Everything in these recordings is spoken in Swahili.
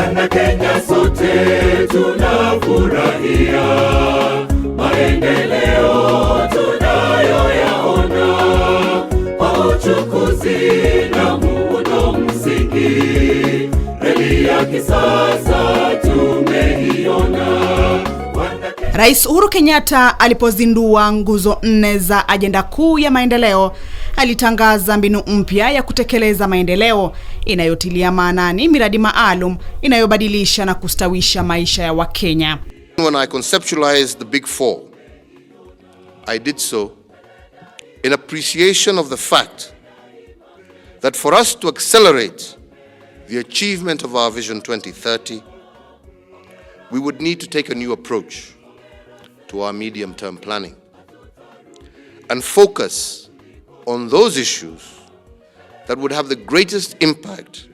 Wana Kenya sote tunafurahia maendeleo tunayoyaona kwa uchukuzi na muundo msingi. Reli ya kisasa tumeiona. Rais Uhuru Kenyatta alipozindua nguzo 4 za ajenda kuu ya maendeleo, alitangaza mbinu mpya ya kutekeleza maendeleo inayotilia maanani miradi maalum inayobadilisha na kustawisha maisha ya Wakenya. When I conceptualized the Big Four, I did so in appreciation of the fact that for us to accelerate the achievement of our Vision 2030, we would need to take a new approach to our medium-term planning and focus on those issues that would have the greatest impact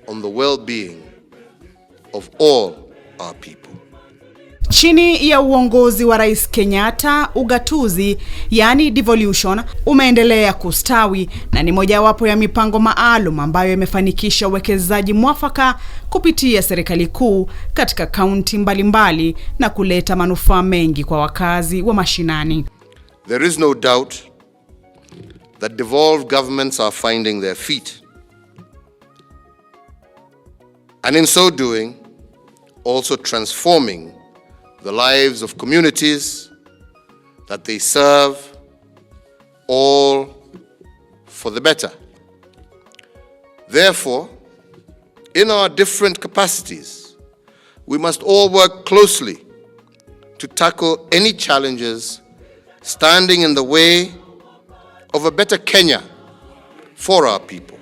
on the well-being of all our people. Chini ya uongozi wa Rais Kenyatta, ugatuzi, yani devolution, umeendelea kustawi na ni mojawapo ya mipango maalum ambayo imefanikisha uwekezaji mwafaka kupitia serikali kuu katika kaunti mbalimbali na kuleta manufaa mengi kwa wakazi wa mashinani. There is no doubt that devolved governments are finding their feet, and in so doing, also transforming the lives of communities that they serve, all for the better. Therefore, in our different capacities, we must all work closely to tackle any challenges standing in the way of a better Kenya for our people.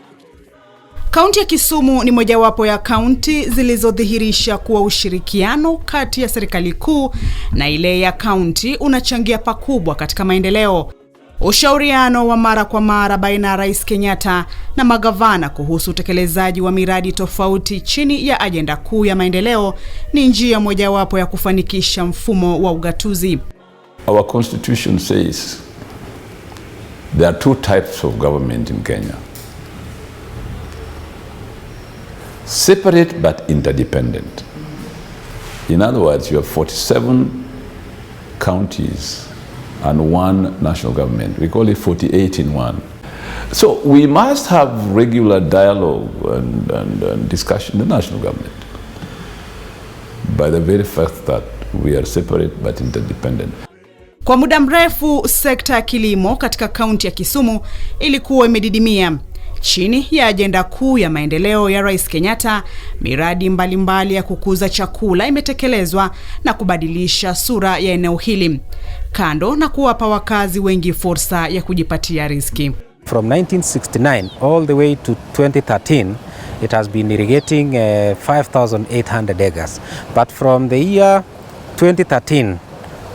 Kaunti ya Kisumu ni mojawapo ya kaunti zilizodhihirisha kuwa ushirikiano kati ya serikali kuu na ile ya kaunti unachangia pakubwa katika maendeleo. Ushauriano wa mara kwa mara baina ya Rais Kenyatta na magavana kuhusu utekelezaji wa miradi tofauti chini ya ajenda kuu ya maendeleo ni njia mojawapo ya kufanikisha mfumo wa ugatuzi. Our constitution says there are 2 types of government in Kenya: separate but interdependent. In other words, you have 47 counties and 1 national government. We call it 48 in 1. So we must have regular dialogue and discussion in the national government by the very fact that we are separate but interdependent. Kwa muda mrefu sekta ya kilimo katika kaunti ya Kisumu ilikuwa imedidimia. Chini ya ajenda kuu ya maendeleo ya Rais Kenyatta, miradi mbalimbali ya kukuza chakula imetekelezwa na kubadilisha sura ya eneo hili, kando na kuwapa wakazi wengi fursa ya kujipatia riziki. From 1969 all the way to 2013, it has been irrigating 5,800 acres. But from the year 2013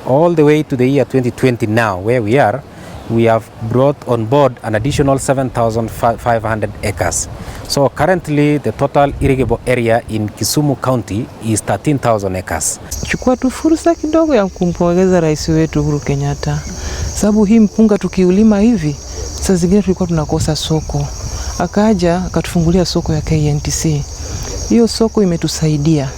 all the way to the year 2020 now, where we are, we have brought on board an additional 7,500 acres. So currently the total irrigable area in Kisumu County is 13,000 acres. Chukua tu fursa kidogo ya kumpongeza rais wetu Uhuru Kenyatta. Sababu hii mpunga tukiulima hivi, saa zingine tulikuwa tunakosa soko. Akaja akatufungulia soko ya KNTC. Hiyo soko imetusaidia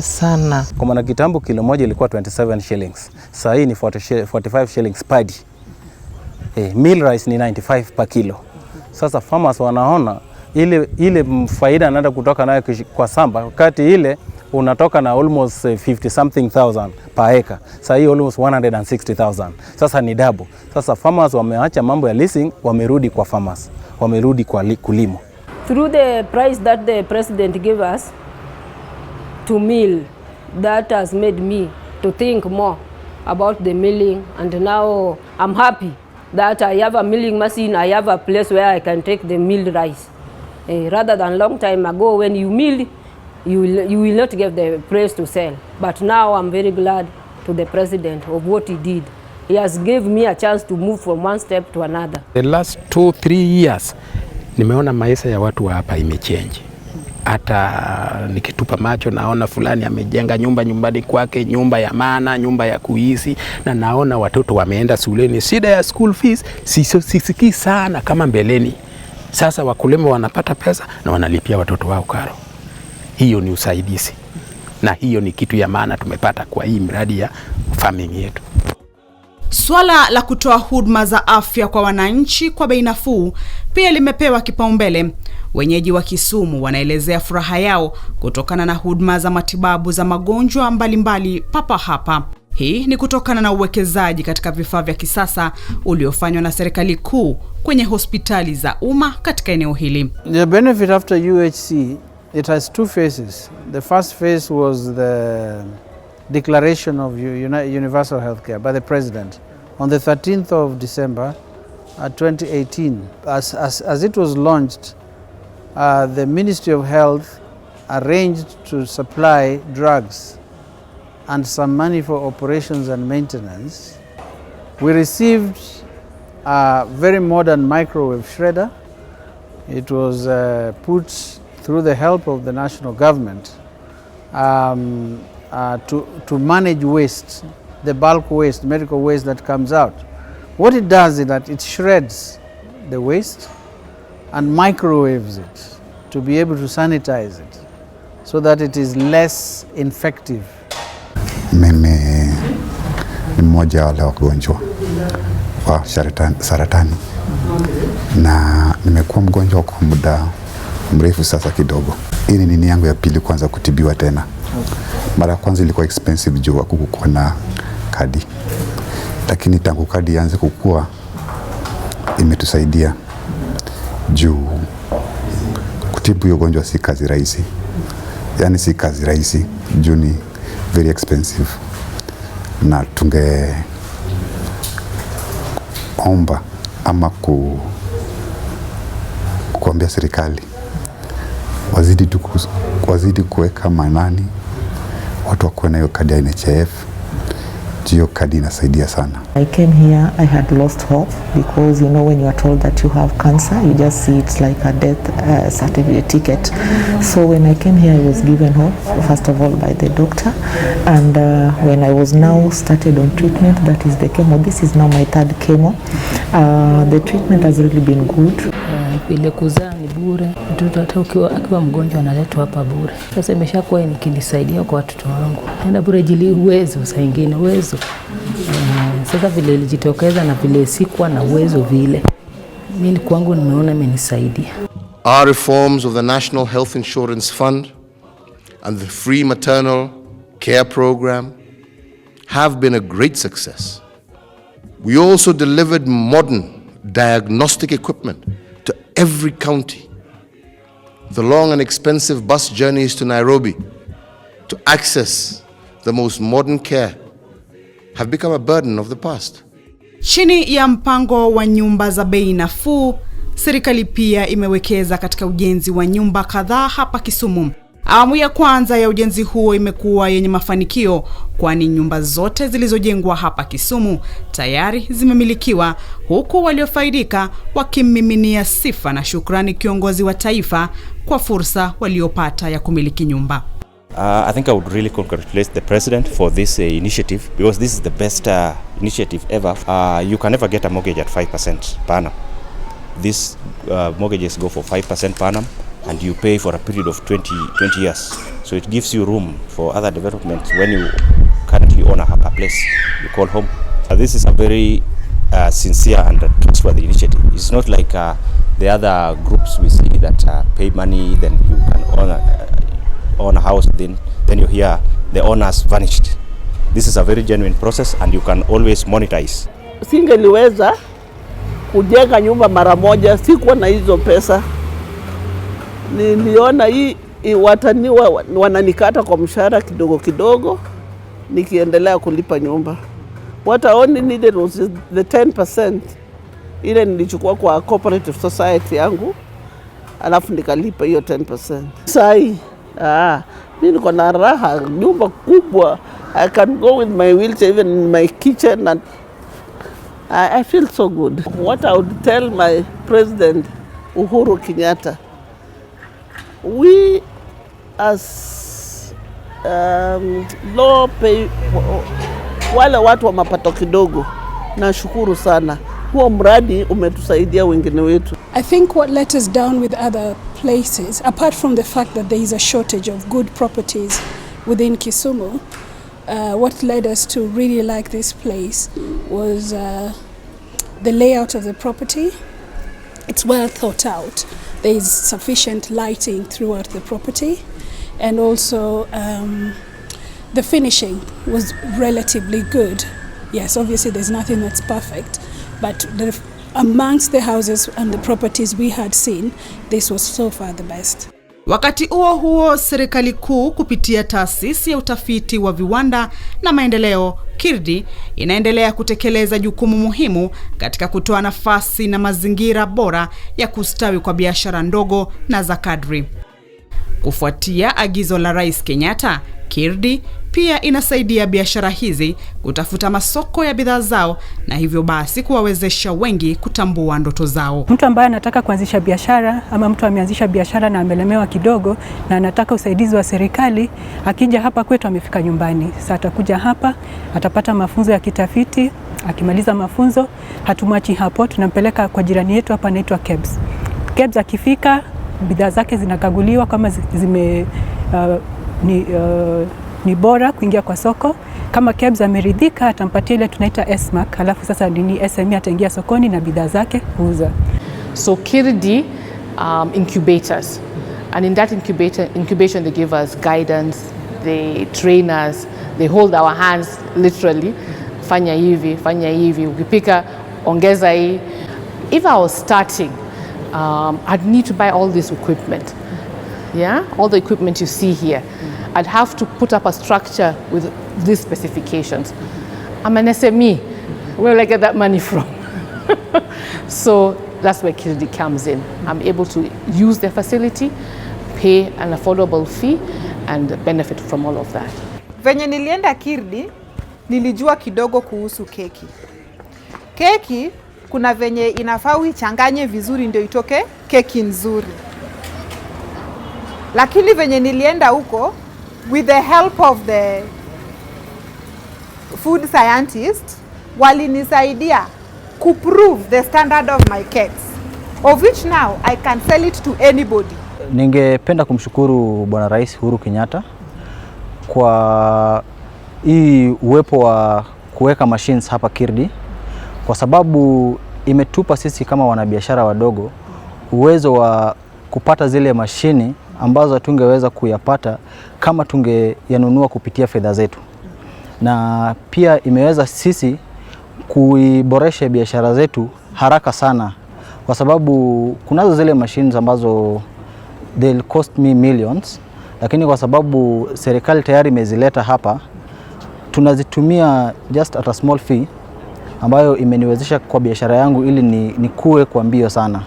sana. Kwa maana kitambo kilo moja ilikuwa 27 shillings. Sasa hii ni 45 shillings per day. Meal rice ni 95 per kilo. Sasa farmers wanaona ile faida anaenda kutoka nayo kwa samba, wakati ile unatoka na almost 50 something thousand per acre. Sasa hii almost 160,000. Sasa ni double. Sasa farmers wameacha mambo ya leasing, wamerudi kwa farmers, wamerudi kwa kulimo. Through the price that the president gave us to mill, that has made me to think more about the milling, and now I'm happy that I have a milling machine. I have a place where I can take the milled rice, rather than long time ago when you mill, you will not get the price to sell. But now I'm very glad to the president of what he did. He has given me a chance to move from one step to another. The last 2-3 years nimeona maisha ya watu hapa imechange. Hata nikitupa macho naona fulani amejenga nyumba nyumbani kwake, nyumba ya maana, nyumba ya kuishi, na naona watoto wameenda shuleni. Shida ya school fees sisikii sana kama mbeleni. Sasa wakulima wanapata pesa na wanalipia watoto wao karo. Hiyo ni usaidizi, na hiyo ni kitu ya maana tumepata kwa hii miradi ya farming yetu. Swala la kutoa huduma za afya kwa wananchi kwa bei nafuu pia limepewa kipaumbele. Wenyeji wa Kisumu wanaelezea furaha yao kutokana na huduma za matibabu za magonjwa mbalimbali papa hapa. Hii ni kutokana na uwekezaji katika vifaa vya kisasa uliofanywa na serikali kuu kwenye hospitali za umma katika eneo hili. The benefit after UHC, it has two phases. The first phase was the declaration of universal healthcare by the President on the 13th of December 2018. As it was launched, the Ministry of Health arranged to supply drugs and some money for operations and maintenance. We received a very modern microwave shredder. It was put through the help of the national government to manage waste, the bulk waste, medical waste that comes out. What it does is that it shreds the waste and microwaves it to be able to sanitize it so that it is less infective. Mimi ni mmoja wa wagonjwa wa saratani na nimekuwa mgonjwa kwa muda mrefu sasa kidogo. Hii ni nini yangu ya pili kwanza kutibiwa tena. Mara kwanza ilikuwa expensive juu hakukuwa na kadi, lakini tangu kadi ianze kukua imetusaidia juu kutibu hiyo ugonjwa si kazi rahisi. Yani si kazi rahisi juu ni very expensive, na tungeomba ama kuambia serikali wazidi kuweka manani watu wakuwe na hiyo kadi ya NHIF. Hiyo kadi inasaidia sana. I came here, I had lost hope because you know when you are told that you have cancer, you just see it's like a death certificate ticket. So when I came here, I was given hope, first of all by the doctor, and when I was now started on treatment, that is the chemo. This is now my third chemo. The treatment has really been good. Ile kuzaa ni bure, mtoto hata akiwa mgonjwa analetwa hapa bure. Sasa imeshakuwa nikinisaidia kwa watoto wangu. Nenda bure jili uwezo saa nyingine uwezo. Sasa vile ilijitokeza na vile sikuwa na uwezo vile, mimi kwangu nimeona imenisaidia. Our reforms of the National Health Insurance Fund and the free maternal care program have been a great success. We also delivered modern diagnostic equipment to every county. The long and expensive bus journeys to Nairobi to access the most modern care have become a burden of the past. Chini ya mpango wa nyumba za bei nafuu, serikali pia imewekeza katika ujenzi wa nyumba kadhaa hapa Kisumu. Awamu ya kwanza ya ujenzi huo imekuwa yenye mafanikio, kwani nyumba zote zilizojengwa hapa Kisumu tayari zimemilikiwa, huku waliofaidika wakimiminia sifa na shukrani kiongozi wa taifa kwa fursa waliopata ya kumiliki nyumba. I think I would really congratulate the President for this initiative, because this is the best initiative ever. You can never get a mortgage at 5% per annum. These mortgages go for 5% per annum, and you pay for a period of 20 years. So it gives you room for other developments when you currently own a place you call home. This is a very sincere and trustworthy initiative. It's not like the other groups we see that pay money, then you can own a house, then you hear the owners vanished. This is a very genuine process and you can always monetize. Singeliweza kujenga nyumba mara moja, sikuwa na hizo pesa. Niliona hii wataniwa wananikata kwa mshahara kidogo kidogo nikiendelea kulipa nyumba. What I only needed was the 10% ile nilichukua kwa Cooperative society yangu, alafu nikalipa hiyo 10%. Sai mimi niko na raha, nyumba kubwa. I can go with my wheelchair even in my kitchen and I feel so good. What I would tell my President Uhuru Kenyatta, we as low pay, wale watu wa mapato kidogo, nashukuru sana. Huo mradi umetusaidia wengine wetu. I think what let us down with other places, apart from the fact that there is a shortage of good properties within Kisumu, what led us to really like this place was the layout of the property. It's well thought out. There is sufficient lighting throughout the property, and also the finishing was relatively good. Yes, obviously there's nothing that's perfect, but amongst the houses and the properties we had seen, this was so far the best. Wakati huo serikali kuu kupitia taasisi ya utafiti wa viwanda na maendeleo KIRDI inaendelea kutekeleza jukumu muhimu katika kutoa nafasi na mazingira bora ya kustawi kwa biashara ndogo na za kadri. Kufuatia agizo la Rais Kenyatta, KIRDI pia inasaidia biashara hizi kutafuta masoko ya bidhaa zao, na hivyo basi kuwawezesha wengi kutambua ndoto zao. Mtu ambaye anataka kuanzisha biashara ama mtu ameanzisha biashara na amelemewa kidogo na anataka usaidizi wa serikali, akija hapa kwetu amefika nyumbani. Sasa atakuja hapa, atapata mafunzo ya kitafiti, akimaliza mafunzo hatumwachi hapo, tunampeleka kwa jirani yetu hapa anaitwa KEBS. KEBS akifika, bidhaa zake zinakaguliwa kama ni bora kuingia kwa soko. Kama KEBS ameridhika, atampatia ile tunaita S-mark, halafu sasa ni SME ataingia sokoni na bidhaa zake kuuza. So KIRDI incubators, and in that incubation they give us guidance, they train us, they hold our hands literally, fanya hivi, ukipika ongeza hii. If I was starting, I'd need to buy all this equipment. Yeah, all the equipment you see here. I'd have to put up a structure with these specifications. I'm an SME. Where will I get that money from? So that's where KIRDI comes in. I'm able to use the facility, pay an affordable fee, and benefit from all of that. Venye nilienda KIRDI, nilijua kidogo kuhusu keki. Keki, kuna venye inafaa uichanganye vizuri ndio itoke keki nzuri. Lakini venye nilienda huko, with the help of the food scientist, walinisaidia to prove the standard of my cakes, of which now I can sell it to anybody. Ningependa kumshukuru Bwana Rais Uhuru Kenyatta kwa hii uwepo wa kuweka machines hapa KIRDI, kwa sababu imetupa sisi kama wanabiashara wadogo uwezo wa kupata zile mashini ambazo tungeweza kuyapata kama tungeyanunua kupitia fedha zetu. Na pia imeweza sisi kuiboresha biashara zetu haraka sana, kwa sababu kunazo zile machines ambazo they'll cost me millions, lakini kwa sababu serikali tayari imezileta hapa, tunazitumia just at a small fee, ambayo imeniwezesha kwa biashara yangu ili nikue kwa mbio sana.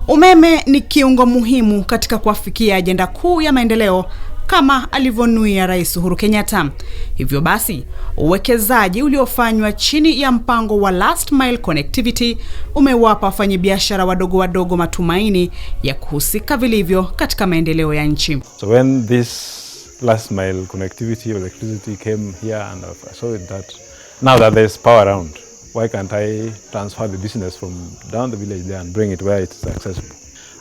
Umeme ni kiungo muhimu katika kuafikia ajenda kuu ya maendeleo kama alivyonuia Rais Uhuru Kenyatta. Hivyo basi, uwekezaji uliofanywa chini ya mpango wa last mile connectivity umewapa wafanyabiashara wadogo matumaini ya kuhusika vilivyo katika maendeleo ya nchi. So when this last mile connectivity of electricity came here, and I saw that now that there's power around, why can't I transfer the business from down the village there and bring it where it's accessible?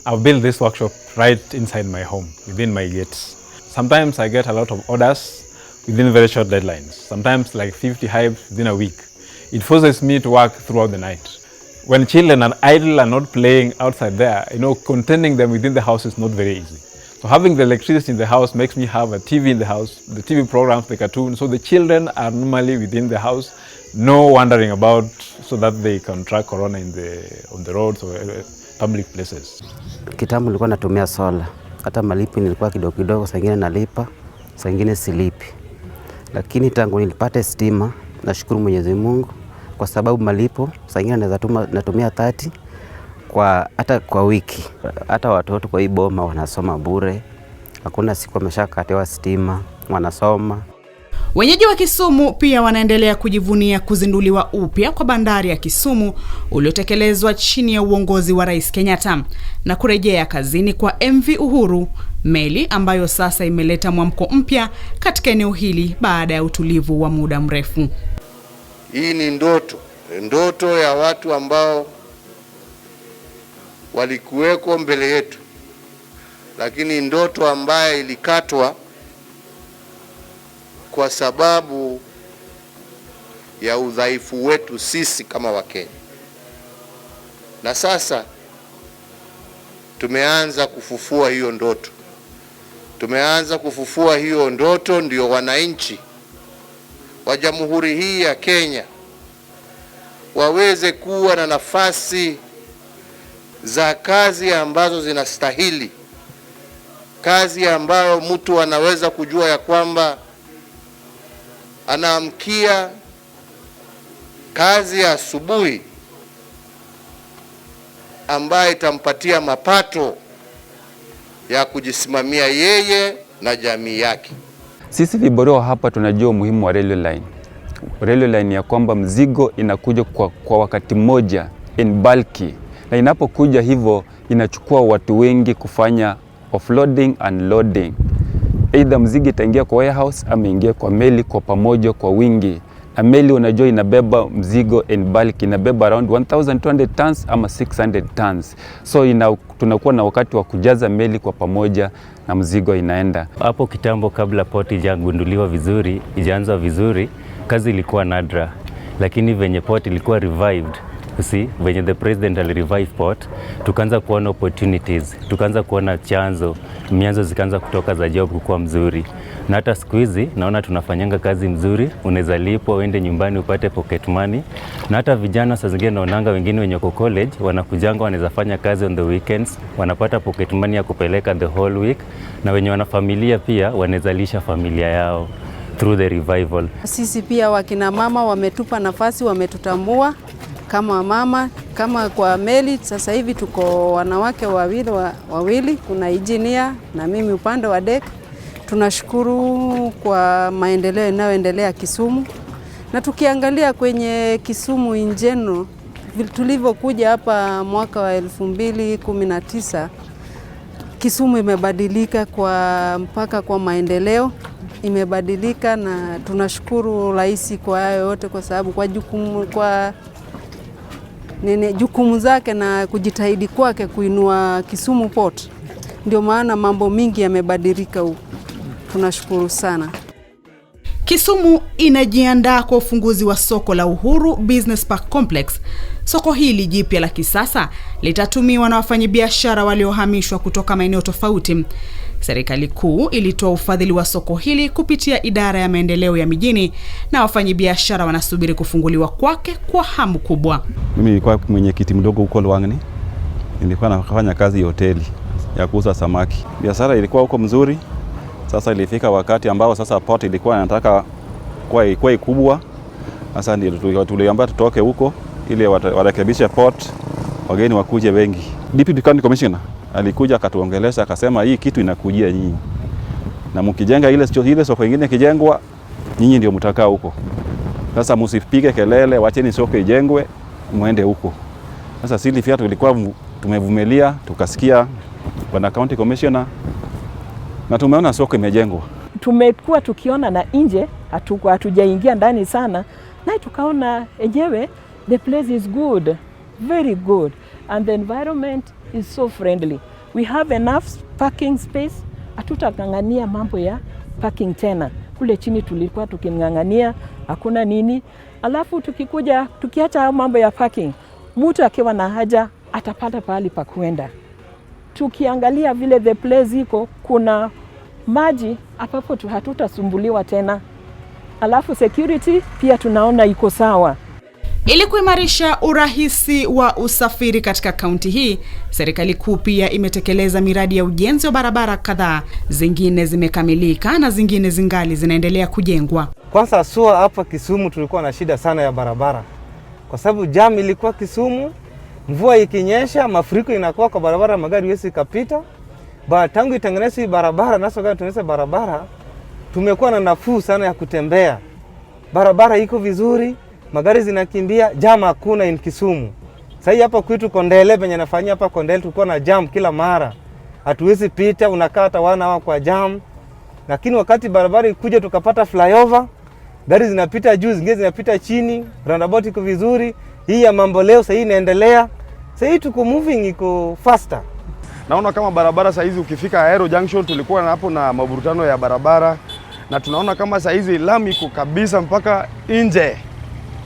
I've built this workshop right inside my home, within my gates. Sometimes I get a lot of orders within very short deadlines, sometimes like 50 hives within a week. It forces me to work throughout the night. When children are idle and not playing outside there, containing them within the house is not very easy. So having the electricity in the house makes me have a TV in the house, the TV programs, the cartoons, so the children are normally within the house, no wandering about, so that they can track corona on the roads or public places. Kitambo nilikuwa natumia sola. Hata malipi nilikuwa kidogo, saa ingine nalipa, saa ingine silipi. Lakini tangu nilipata stima, nashukuru Mwenyezi Mungu, kwa sababu malipo saa ingine natumia 30 hata kwa wiki. Hata watoto kwa hii boma wanasoma bure. Hakuna siku wameshakatewa stima, wanasoma. Wenyeji wa Kisumu pia wanaendelea kujivunia kuzinduliwa upya kwa bandari ya Kisumu uliotekelezwa chini ya uongozi wa Rais Kenyatta na kurejea kazini kwa MV Uhuru, meli ambayo sasa imeleta mwamko mpya katika eneo hili baada ya utulivu wa muda mrefu. Hii ni ndoto ya watu ambao walikuweko mbele yetu, lakini ndoto ambayo ilikatwa kwa sababu ya udhaifu wetu sisi kama Wakenya. Na sasa tumeanza kufufua hiyo ndoto. Tumeanza kufufua hiyo ndoto, ndio wananchi wa Jamhuri hii ya Kenya waweze kuwa na nafasi za kazi ambazo zinastahili, kazi ambayo mtu anaweza kujua ya kwamba anaamkia kazi ya asubuhi ambaye itampatia mapato ya kujisimamia yeye na jamii yake. Sisi vibarua hapa tunajua umuhimu wa railway line. Railway line ya kwamba mzigo inakuja kwa wakati mmoja in bulky, na inapokuja hivyo inachukua watu wengi kufanya offloading and loading. Either mzigo itaingia kwa warehouse ama ingie kwa meli kwa pamoja kwa wingi. Na meli unajua inabeba mzigo in bulk, inabeba around 1200 tons ama 600 tons. So tunakuwa na wakati wa kujaza meli kwa pamoja na mzigo inaenda. Hapo kitambo kabla port ijagunduliwa vizuri, ijaanza vizuri, kazi ilikuwa nadra. Lakini venye port ilikuwa revived, venye the president alirevive port, tukaanza kuona opportunities, tukaanza kuona mianzo zikaanza kutoka za job kukuwa mzuri. Na hata siku hizi naona tunafanyanga kazi mzuri, unaweza lipwa uende nyumbani upate pocket money. Na hata vijana saa zingine naonanga wengine wenye kwa college wanakujanga wanaweza fanya kazi on the weekends, wanapata pocket money ya kupeleka the whole week, na wenye wana familia pia wanaweza lisha familia yao through the revival. Sisi pia wakina mama wametupa nafasi, wametutambua kama mama, kama kwa meli. Sasa hivi tuko wanawake wawili, kuna engineer na mimi upande wa deck. Tunashukuru kwa maendeleo yanayoendelea Kisumu, na tukiangalia kwenye Kisumu in general, tulivyokuja hapa mwaka wa 2019, Kisumu imebadilika mpaka kwa maendeleo imebadilika, na tunashukuru rais kwa hayo yote, kwa sababu kwa jukumu zake na kujitahidi kwake kuinua Kisumu Port, ndio maana mambo mingi yamebadilika huko. Tunashukuru sana. Kisumu inajiandaa kwa ufunguzi wa soko la Uhuru Business Park Complex. Soko hili jipya la kisasa litatumiwa na wafanyabiashara waliohamishwa kutoka maeneo tofauti. Serikali kuu ilitoa ufadhili wa soko hili kupitia idara ya maendeleo ya mijini, na wafanyabiashara wanasubiri kufunguliwa kwake kwa hamu kubwa. Mimi nilikuwa mwenyekiti mdogo huko Lwang'ni. Nilikuwa nafanya kazi ya hoteli ya kuuza samaki. Biashara ilikuwa huko mzuri. Sasa ilifika wakati ambao sasa port ilikuwa inataka kuwa kubwa. Sasa ndio tuliambiwa tutoke huko ili warekebishe port, wageni wakuje wengi. Deputy County Commissioner alikuja akatuongelesha, akasema hii kitu inakujia nyinyi, na mkijenga ile soko nyingine kijengwa, nyinyi ndio mtakaa huko. Sasa msipige kelele, wacheni soko ijengwe muende huko. Sasa sisi pia tulikuwa tumevumilia, tukasikia bwana County Commissioner, na tumeona soko imejengwa. Tumekuwa tukiona na nje, hatujaingia ndani sana, na tukaona enyewe the place is good, very good, and the environment is so friendly. We have enough parking space. Hatutakangania mambo ya parking tena. Kule chini tulikuwa tukingangania, hakuna nini. Alafu tukiacha mambo ya parking, mtu akiwa na haja atapata pahali pa kwenda. Tukiangalia vile the place iko, kuna maji hapo, hatutasumbuliwa tena. Alafu security pia tunaona iko sawa. Ili kuimarisha urahisi wa usafiri katika kaunti hii, serikali kuu pia imetekeleza miradi ya ujenzi wa barabara kadhaa. Zingine zimekamilika na zingine zingali zinaendelea kujengwa. Kwanza asua hapa Kisumu tulikuwa na shida sana ya barabara, kwa sababu jam ilikuwa Kisumu, mvua ikinyesha mafuriko inakuwa kwa barabara, magari yesi kapita. Tangu itengenezwe barabara na sasa tunaweza barabara, tumekuwa na nafuu sana ya kutembea. Barabara iko vizuri, magari zinakimbia, jam hakuna in Kisumu. Sasa hapa kwetu Kondele penye nafanyia hapa Kondele tulikuwa na jam kila mara. Hatuwezi pita, unakaa hata 1 hour kwa jam. Lakini wakati barabara ikuja tukapata flyover, gari zinapita juu, zingine zinapita chini, roundabout iko vizuri. Hii ya mambo leo sasa inaendelea. Sasa tuko moving iko faster. Naona kama barabara saa hizi ukifika Aero Junction tulikuwa hapo na maburutano ya barabara, na tunaona kama saa hizi lami iko kabisa mpaka nje.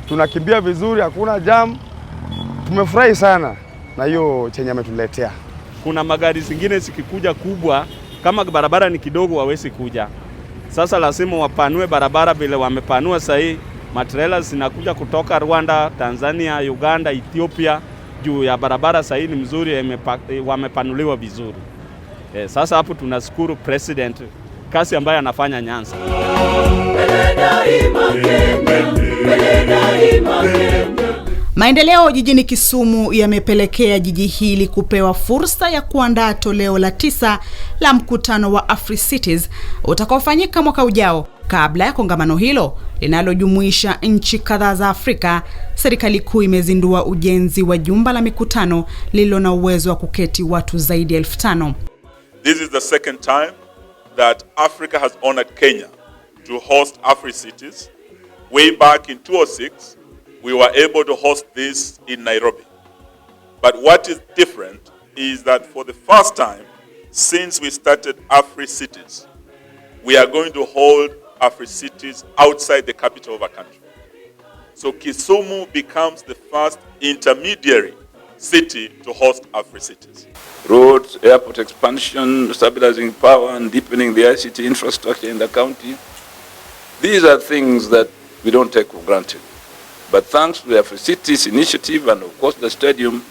Tunakimbia vizuri, hakuna jam. Tumefurahi sana na hiyo chenye ametuletea. Kuna magari zingine zikikuja kubwa, kama barabara ni kidogo hawezi kuja. Sasa lazima wapanue barabara vile wamepanua sasa hii. Matrela zinakuja kutoka Rwanda, Tanzania, Uganda, Ethiopia juu ya barabara sasa hii ni mzuri, wamepanuliwa vizuri. Sasa hapo tunashukuru president kazi ambayo anafanya Nyanza. Maendeleo jijini Kisumu yamepelekea jiji hili kupewa fursa ya kuandaa toleo la 9 la mkutano wa Africities utakaofanyika mwaka ujao. Kabla ya kongamano hilo linalojumuisha nchi kadhaa za Afrika, serikali kuu imezindua ujenzi wa jumba la mikutano lililo na uwezo wa kuketi watu zaidi ya 5,000. This is the second time that Africa has honored Kenya to host Africities. Way back in 2006, we were able to host this in Nairobi. But what is different is that for the first time since we started Africities, we are going to hold Africities outside the capital of our country. So Kisumu becomes the first intermediary city to host Africities. Roads, airport expansion, stabilizing power and deepening the ICT infrastructure in the county. These are things that we don't take for granted. But thanks to the Africities initiative and of course the stadium,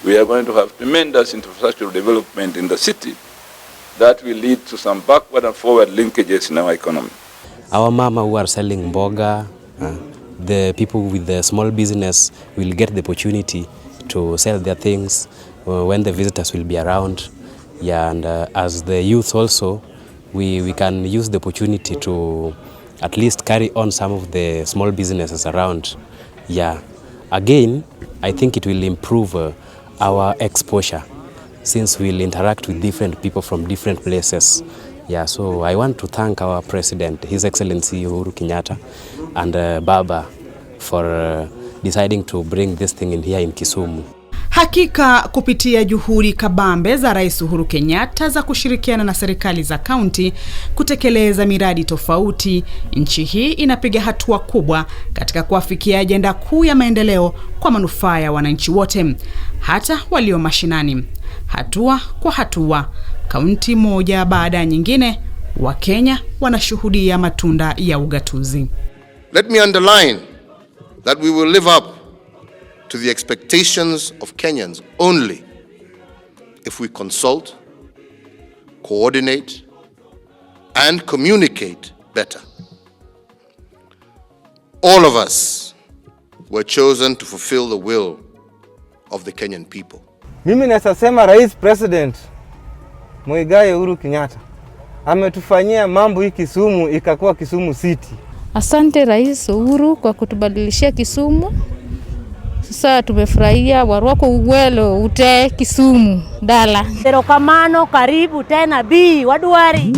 we are going to have tremendous infrastructural development in the city that will lead to some backward and forward linkages in our economy. Our mama who are selling mboga, the people with the small business will get the opportunity to sell their things when the visitors will be around. Yeah, and as the youth also, we can use the opportunity to at least carry on some of the small businesses around. Yeah, again, I think it will improve our exposure since we'll interact with different people from different places. Yeah, so I want to thank our president, His Excellency Uhuru Kenyatta, and Baba for deciding to bring this thing in here in Kisumu. Hakika kupitia juhudi kabambe za Rais Uhuru Kenyatta za kushirikiana na serikali za kaunti kutekeleza miradi tofauti, nchi hii inapiga hatua kubwa katika kuafikia ajenda kuu ya maendeleo kwa manufaa ya wananchi wote, hata walio mashinani. Hatua kwa hatua, kaunti moja baada ya nyingine, Wakenya wanashuhudia matunda ya ugatuzi. Let me underline that we will live up to the expectations of Kenyans only if we consult, coordinate, and communicate better. All of us were chosen to fulfill the will of the Kenyan people. Mimi nasema Rais President Muigai Uhuru Kenyatta ametufanyia mambo hii Kisumu ikakuwa Kisumu City. Asante Rais Uhuru kwa kutubadilishia Kisumu. Sasa tumefurahia warwako uwelo ute Kisumu dala. Erokamano karibu tena bi waduari.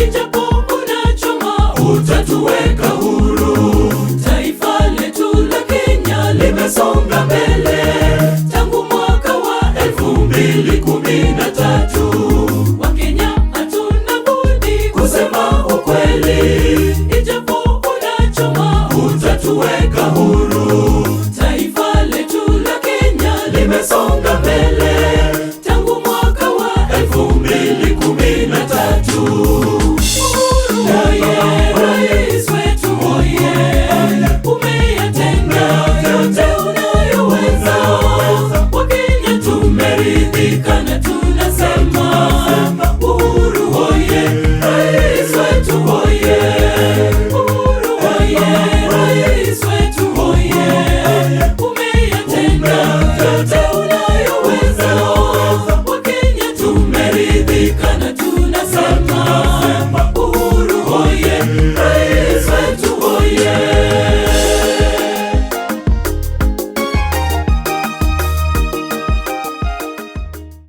Ijapo unachoma utatuwe